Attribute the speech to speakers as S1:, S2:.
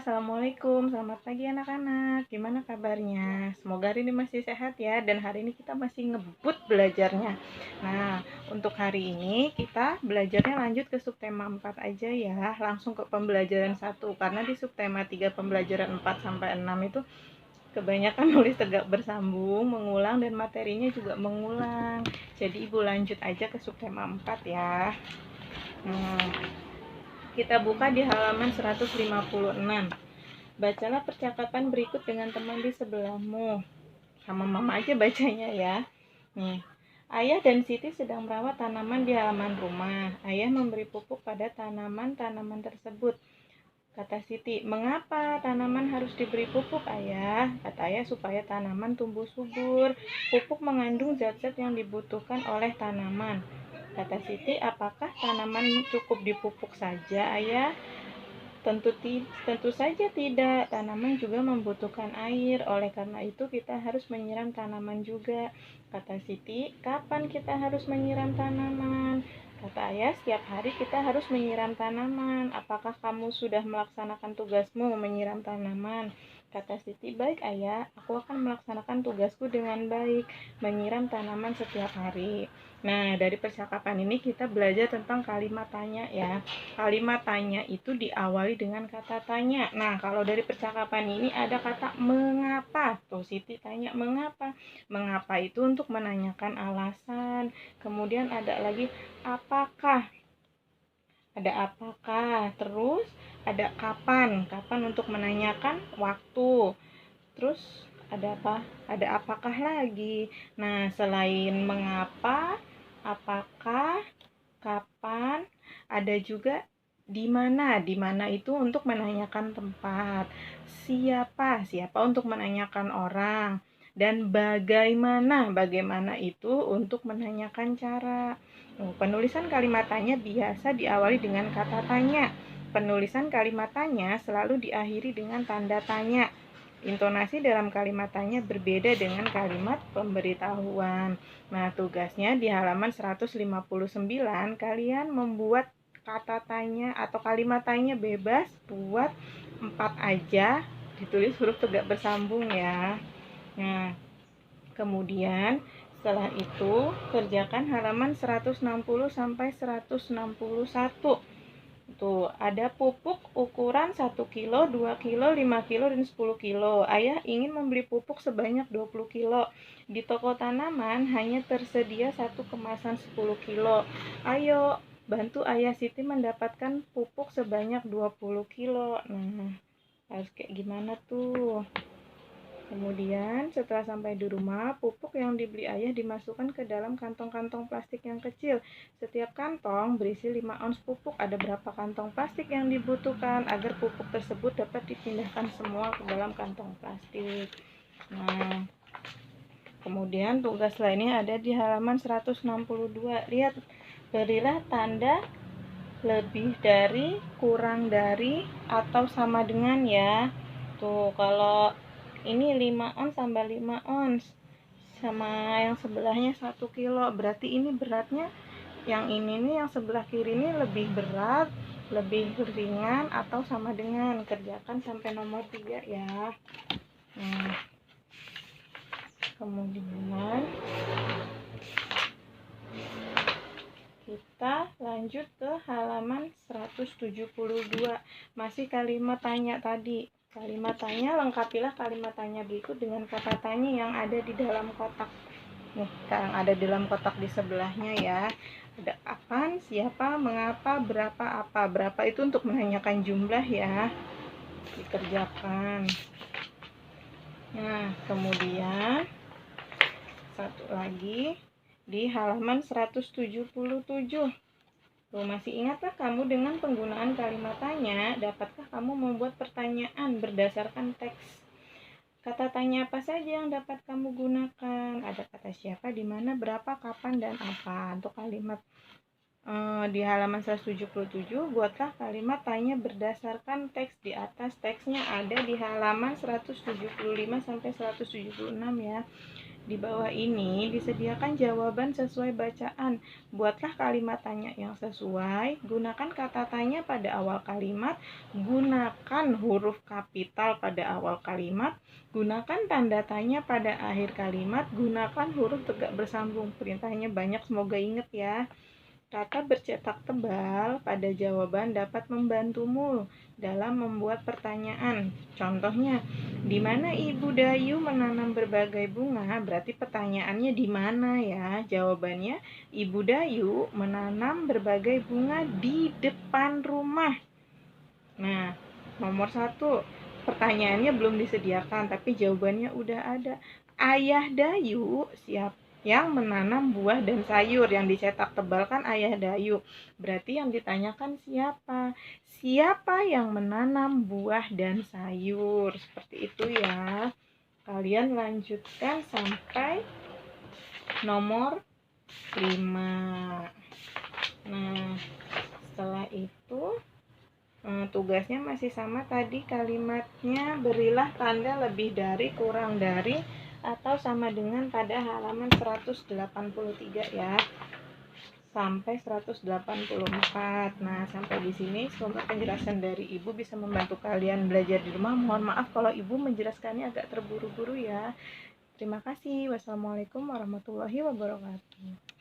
S1: Assalamualaikum, selamat pagi anak-anak. Gimana kabarnya? Semoga hari ini masih sehat ya. Dan hari ini kita masih ngebut belajarnya. Nah, untuk hari ini kita belajarnya lanjut ke subtema 4 aja ya. Langsung ke pembelajaran 1. Karena di subtema 3 pembelajaran 4 sampai 6 itu kebanyakan nulis tegak bersambung, mengulang, dan materinya juga mengulang. Jadi ibu lanjut aja ke subtema 4 ya. Kita buka di halaman 156. Bacalah percakapan berikut dengan teman di sebelahmu. Sama mama aja bacanya ya. Nih, Ayah dan Siti sedang merawat tanaman di halaman rumah. Ayah memberi pupuk pada tanaman-tanaman tersebut. Kata Siti, mengapa tanaman harus diberi pupuk, Ayah? Kata Ayah, supaya tanaman tumbuh subur. Pupuk mengandung zat-zat yang dibutuhkan oleh tanaman. Kata Siti, apakah tanaman cukup dipupuk saja, Ayah? Tentu saja tidak. Tanaman juga membutuhkan air. Oleh karena itu kita harus menyiram tanaman juga. Kata Siti, kapan kita harus menyiram tanaman? Kata Ayah, setiap hari kita harus menyiram tanaman. Apakah kamu sudah melaksanakan tugasmu menyiram tanaman? Kata Siti, baik Ayah, aku akan melaksanakan tugasku dengan baik, menyiram tanaman setiap hari. Nah, dari percakapan ini kita belajar tentang kalimat tanya ya. Kalimat tanya itu diawali dengan kata tanya. Nah, kalau dari percakapan ini ada kata mengapa. Tuh, Siti tanya mengapa. Mengapa itu untuk menanyakan alasan. Kemudian ada lagi apakah. Ada apakah. Terus ada kapan. Kapan untuk menanyakan waktu. Terus ada apa? Ada apakah lagi. Nah, selain mengapa, apakah, kapan, ada juga di mana. Di mana itu untuk menanyakan tempat. Siapa untuk menanyakan orang. Dan bagaimana. Bagaimana itu untuk menanyakan cara. Penulisan kalimat tanya biasa diawali dengan kata tanya. Penulisan kalimat tanya selalu diakhiri dengan tanda tanya. Intonasi dalam kalimat tanya berbeda dengan kalimat pemberitahuan. Nah, tugasnya di halaman 159 kalian membuat kata tanya atau kalimat tanya bebas, buat 4 aja, ditulis huruf tegak bersambung ya. Nah, kemudian setelah itu kerjakan halaman 160 sampai 161. Tuh, ada pupuk ukuran 1 kilo, 2 kilo, 5 kilo, dan 10 kilo. Ayah ingin membeli pupuk sebanyak 20 kilo. Di toko tanaman hanya tersedia satu kemasan 10 kilo. Ayo, bantu Ayah Siti mendapatkan pupuk sebanyak 20 kilo. Nah, harus kayak gimana tuh? Kemudian setelah sampai di rumah, pupuk yang dibeli Ayah dimasukkan ke dalam kantong-kantong plastik yang kecil. Setiap kantong berisi 5 ons pupuk. Ada berapa kantong plastik yang dibutuhkan agar pupuk tersebut dapat dipindahkan semua ke dalam kantong plastik. Nah, kemudian tugas lainnya ada di halaman 162. Lihat, berilah tanda lebih dari, kurang dari, atau sama dengan ya. Tuh, kalau ini 5 ons tambah 5 ons sama yang sebelahnya 1 kilo, berarti ini beratnya yang ini nih, yang sebelah kiri ini lebih berat, lebih ringan, atau sama dengan. Kerjakan sampai nomor 3 ya. Nah, kemudian kita lanjut ke halaman 172. Masih kalimat tanya tadi. Kalimat tanya, lengkapilah kalimat tanya berikut dengan kata tanya yang ada di dalam kotak. Nih, yang ada di dalam kotak di sebelahnya ya. Ada kapan, siapa, mengapa, berapa, apa. Berapa itu untuk menanyakan jumlah ya. Dikerjakan. Nah, kemudian satu lagi di halaman 177. Tuh, masih ingatkah kamu dengan penggunaan kalimat tanya? Dapatkah kamu membuat pertanyaan berdasarkan teks? Kata tanya apa saja yang dapat kamu gunakan? Ada kata siapa, di mana, berapa, kapan, dan apa. Untuk kalimat di halaman 177, buatlah kalimat tanya berdasarkan teks di atas. Teksnya ada di halaman 175 sampai 176 ya. Di bawah ini disediakan jawaban sesuai bacaan. Buatlah kalimat tanya yang sesuai, gunakan kata tanya pada awal kalimat, gunakan huruf kapital pada awal kalimat, gunakan tanda tanya pada akhir kalimat, gunakan huruf tegak bersambung. Perintahnya banyak, semoga ingat ya. Kata bercetak tebal pada jawaban dapat membantumu dalam membuat pertanyaan. Contohnya, di mana Ibu Dayu menanam berbagai bunga? Berarti pertanyaannya di mana ya? Jawabannya, Ibu Dayu menanam berbagai bunga di depan rumah. Nah, nomor 1, pertanyaannya belum disediakan, tapi jawabannya udah ada. Ayah Dayu siapa yang menanam buah dan sayur? Yang dicetak tebal kan Ayah Dayu. Berarti yang ditanyakan siapa? Siapa yang menanam buah dan sayur? Seperti itu ya. Kalian lanjutkan sampai nomor 5. Nah, setelah itu tugasnya masih sama tadi kalimatnya, berilah tanda lebih dari, kurang dari, atau sama dengan pada halaman 183 ya, sampai 184. Nah, sampai di sini semoga penjelasan dari Ibu bisa membantu kalian belajar di rumah. Mohon maaf kalau Ibu menjelaskannya agak terburu-buru ya. Terima kasih. Wassalamualaikum warahmatullahi wabarakatuh.